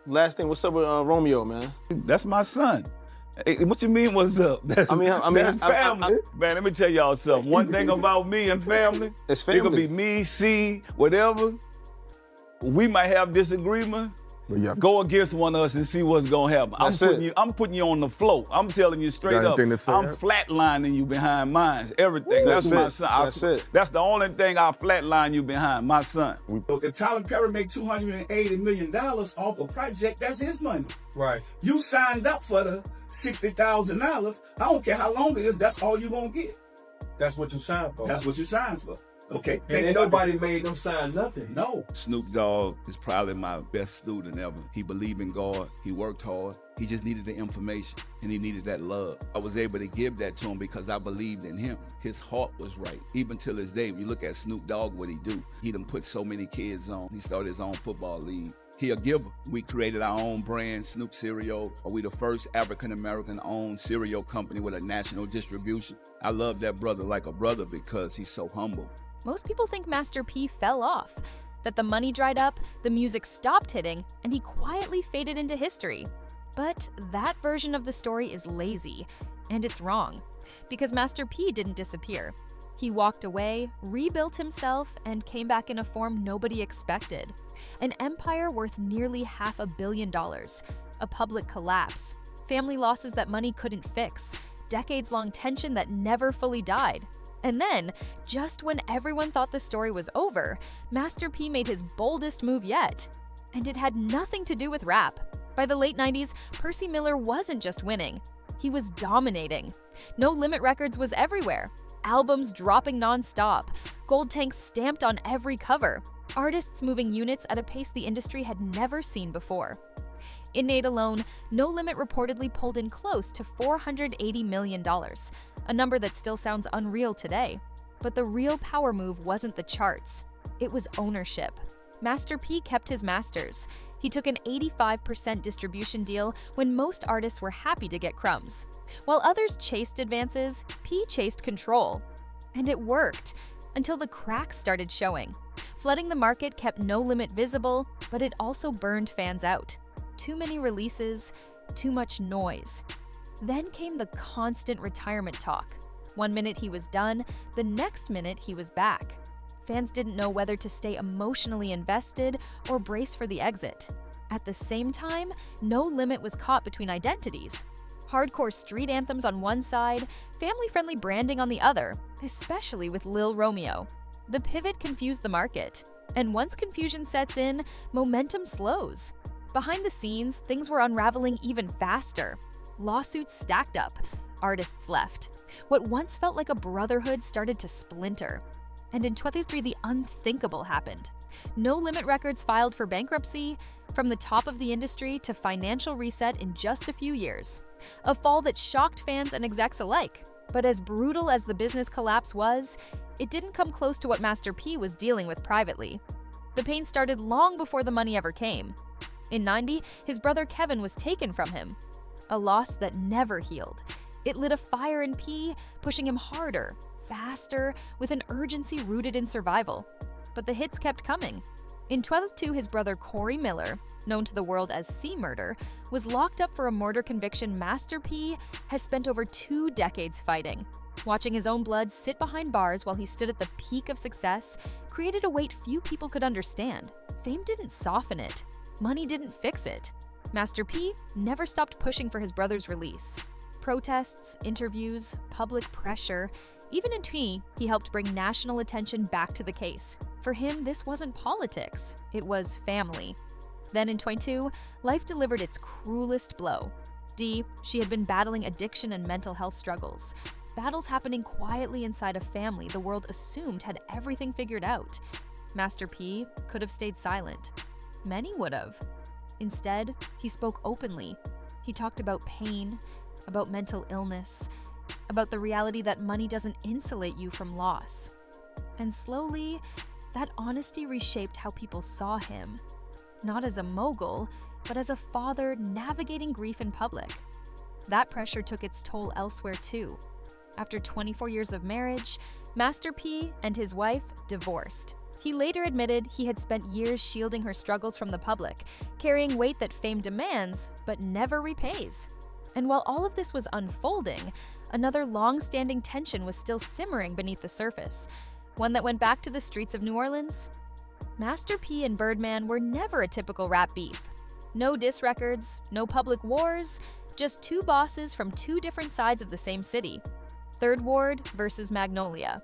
Last thing, what's up with Romeo, man? That's my son. Hey, what you mean, what's up? That's family. Man, let me tell y'all something. One thing about me and family, It's family. It could be me, C, whatever. We might have disagreement. Yeah. Go against one of us and see what's gonna happen. I'm putting you on the float. I'm telling you straight up. anything to say? I'm flatlining you behind mine. Everything. That's my son. That's it. That's the only thing I flatline you behind, my son. If Tyler Perry make $280 million off a project, that's his money. Right. You signed up for the $60,000. I don't care how long it is, that's all you're gonna get. That's what you signed for. That's what you signed for. Okay. And ain't nobody made them sign nothing. No. Snoop Dogg is probably my best student ever. He believed in God. He worked hard. He just needed the information, and he needed that love. I was able to give that to him because I believed in him. His heart was right. Even till this day, when you look at Snoop Dogg, what he do, he done put so many kids on. He started his own football league. He a giver. We created our own brand, Snoop Cereal. We the first African-American owned cereal company with a national distribution. I love that brother like a brother because he's so humble. Most people think Master P fell off, that the money dried up, the music stopped hitting, and he quietly faded into history. But that version of the story is lazy, and it's wrong, because Master P didn't disappear. He walked away, rebuilt himself, and came back in a form nobody expected. An empire worth nearly $500 million, a public collapse, family losses that money couldn't fix, decades-long tension that never fully died. And then, just when everyone thought the story was over, Master P made his boldest move yet. And it had nothing to do with rap. By the late 90s, Percy Miller wasn't just winning, he was dominating. No Limit Records was everywhere. Albums dropping non-stop, gold tanks stamped on every cover, artists moving units at a pace the industry had never seen before. In Nate alone, No Limit reportedly pulled in close to $480 million, a number that still sounds unreal today. But the real power move wasn't the charts, it was ownership. Master P kept his masters. He took an 85% distribution deal when most artists were happy to get crumbs. While others chased advances, P chased control. And it worked, until the cracks started showing. Flooding the market kept No Limit visible, but it also burned fans out. Too many releases, too much noise. Then came the constant retirement talk. One minute he was done, the next minute he was back. Fans didn't know whether to stay emotionally invested or brace for the exit. At the same time, No Limit was caught between identities. Hardcore street anthems on one side, family-friendly branding on the other, especially with Lil Romeo. The pivot confused the market, and once confusion sets in, momentum slows. Behind the scenes, things were unraveling even faster. Lawsuits stacked up, artists left. What once felt like a brotherhood started to splinter. And in 2023, the unthinkable happened. No Limit Records filed for bankruptcy, from the top of the industry to financial reset in just a few years. A fall that shocked fans and execs alike. But as brutal as the business collapse was, it didn't come close to what Master P was dealing with privately. The pain started long before the money ever came. In '90, his brother Kevin was taken from him. A loss that never healed. It lit a fire in P, pushing him harder, faster, with an urgency rooted in survival. But the hits kept coming. In 2002, his brother Corey Miller, known to the world as C Murder, was locked up for a murder conviction Master P has spent over 2 decades fighting. Watching his own blood sit behind bars while he stood at the peak of success created a weight few people could understand. Fame didn't soften it. Money didn't fix it. Master P never stopped pushing for his brother's release. Protests, interviews, public pressure. Even in T, he helped bring national attention back to the case. For him, this wasn't politics, it was family. Then in 22, life delivered its cruelest blow. D, she had been battling addiction and mental health struggles. Battles happening quietly inside a family the world assumed had everything figured out. Master P could have stayed silent. Many would have. Instead, he spoke openly. He talked about pain, about mental illness, about the reality that money doesn't insulate you from loss. And slowly, that honesty reshaped how people saw him. Not as a mogul, but as a father navigating grief in public. That pressure took its toll elsewhere too. After 24 years of marriage, Master P and his wife divorced. He later admitted he had spent years shielding her struggles from the public, carrying weight that fame demands but never repays. And while all of this was unfolding, another long-standing tension was still simmering beneath the surface, one that went back to the streets of New Orleans. Master P and Birdman were never a typical rap beef. No diss records, no public wars, just two bosses from two different sides of the same city. Third Ward versus Magnolia.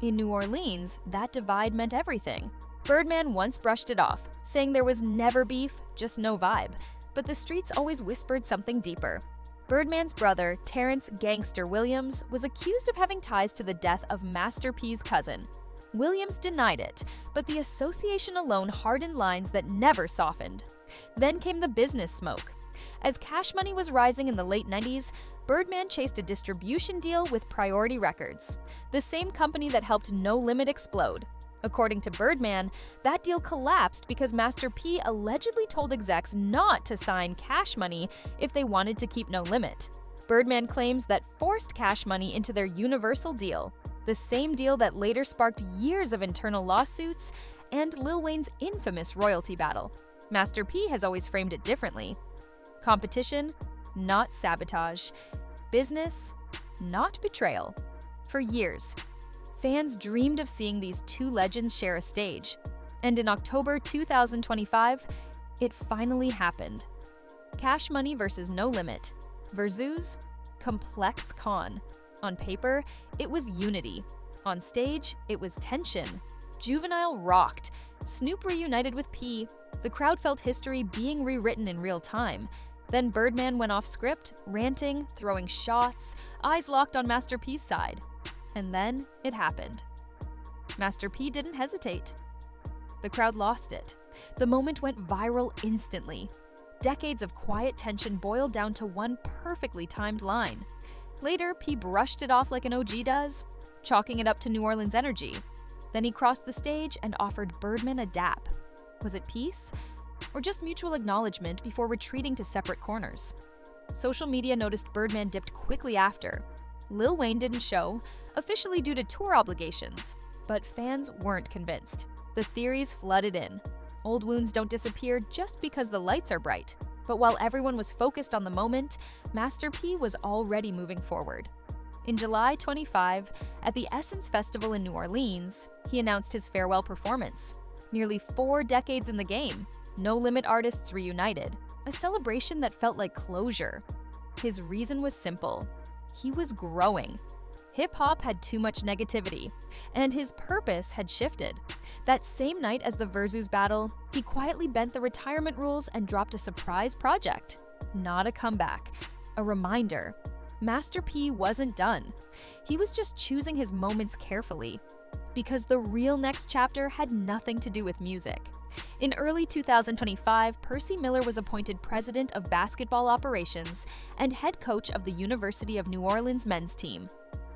In New Orleans, that divide meant everything. Birdman once brushed it off, saying there was never beef, just no vibe. But the streets always whispered something deeper. Birdman's brother, Terrence "Gangster" Williams, was accused of having ties to the death of Master P's cousin. Williams denied it, but the association alone hardened lines that never softened. Then came the business smoke. As Cash Money was rising in the late 90s, Birdman chased a distribution deal with Priority Records, the same company that helped No Limit explode. According to Birdman, that deal collapsed because Master P allegedly told execs not to sign Cash Money if they wanted to keep No Limit. Birdman claims that forced Cash Money into their Universal deal, the same deal that later sparked years of internal lawsuits and Lil Wayne's infamous royalty battle. Master P has always framed it differently. Competition, not sabotage. Business, not betrayal. For years, fans dreamed of seeing these two legends share a stage. And in October 2025, it finally happened. Cash Money versus No Limit. Versus Complex Con. On paper, it was unity. On stage, it was tension. Juvenile rocked. Snoop reunited with P. The crowd felt history being rewritten in real time. Then Birdman went off script, ranting, throwing shots, eyes locked on Master P's side. And then it happened. Master P didn't hesitate. The crowd lost it. The moment went viral instantly. Decades of quiet tension boiled down to one perfectly timed line. Later, P brushed it off like an OG does, chalking it up to New Orleans energy. Then he crossed the stage and offered Birdman a dap. Was it peace? Or just mutual acknowledgement before retreating to separate corners? Social media noticed Birdman dipped quickly after. Lil Wayne didn't show, officially due to tour obligations, but fans weren't convinced. The theories flooded in. Old wounds don't disappear just because the lights are bright. But while everyone was focused on the moment, Master P was already moving forward. In July 25, at the Essence Festival in New Orleans, he announced his farewell performance. Nearly 4 decades in the game, No Limit artists reunited, a celebration that felt like closure. His reason was simple. He was growing. Hip-hop had too much negativity, and his purpose had shifted. That same night as the Versus battle, he quietly bent the retirement rules and dropped a surprise project. Not a comeback, a reminder. Master P wasn't done. He was just choosing his moments carefully. Because the real next chapter had nothing to do with music. In early 2025, Percy Miller was appointed president of basketball operations and head coach of the University of New Orleans men's team.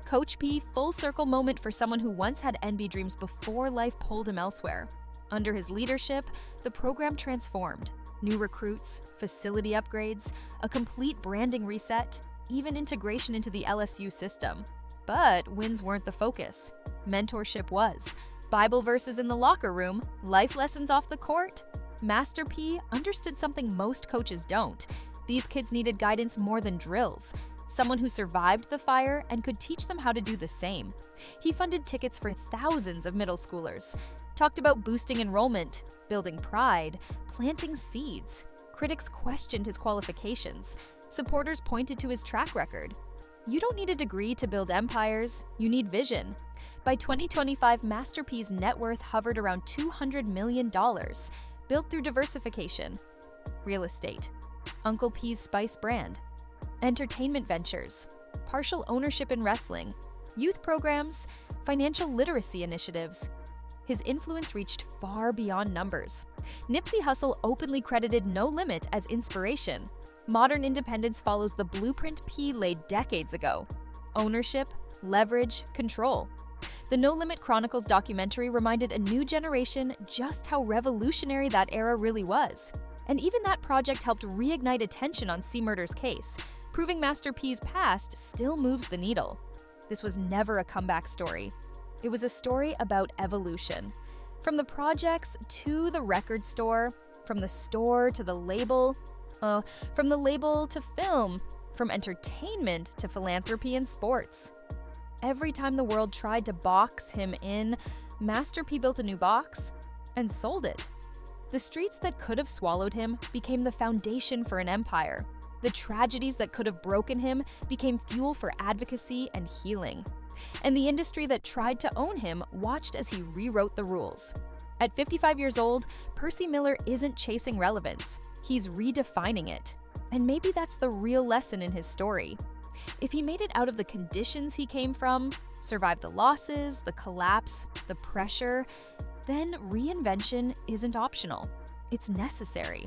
Coach P, full circle moment for someone who once had NBA dreams before life pulled him elsewhere. Under his leadership, the program transformed. New recruits, facility upgrades, a complete branding reset, even integration into the LSU system. But wins weren't the focus. Mentorship was. Bible verses in the locker room, life lessons off the court. Master P understood something most coaches don't. These kids needed guidance more than drills. Someone who survived the fire and could teach them how to do the same. He funded tickets for thousands of middle schoolers, talked about boosting enrollment, building pride, planting seeds. Critics questioned his qualifications. Supporters pointed to his track record. You don't need a degree to build empires, you need vision. By 2025, Master P's net worth hovered around $200 million, built through diversification. Real estate, Uncle P's Spice brand, entertainment ventures, partial ownership in wrestling, youth programs, financial literacy initiatives. His influence reached far beyond numbers. Nipsey Hussle openly credited No Limit as inspiration. Modern independence follows the blueprint P laid decades ago. Ownership, leverage, control. The No Limit Chronicles documentary reminded a new generation just how revolutionary that era really was. And even that project helped reignite attention on C. Murder's case, proving Master P's past still moves the needle. This was never a comeback story. It was a story about evolution. From the projects to the record store, from the store to the label, from the label to film, from entertainment to philanthropy and sports. Every time the world tried to box him in, Master P built a new box and sold it. The streets that could have swallowed him became the foundation for an empire. The tragedies that could have broken him became fuel for advocacy and healing. And the industry that tried to own him watched as he rewrote the rules. At 55 years old, Percy Miller isn't chasing relevance. He's redefining it. And maybe that's the real lesson in his story. If he made it out of the conditions he came from, survived the losses, the collapse, the pressure, then reinvention isn't optional. It's necessary.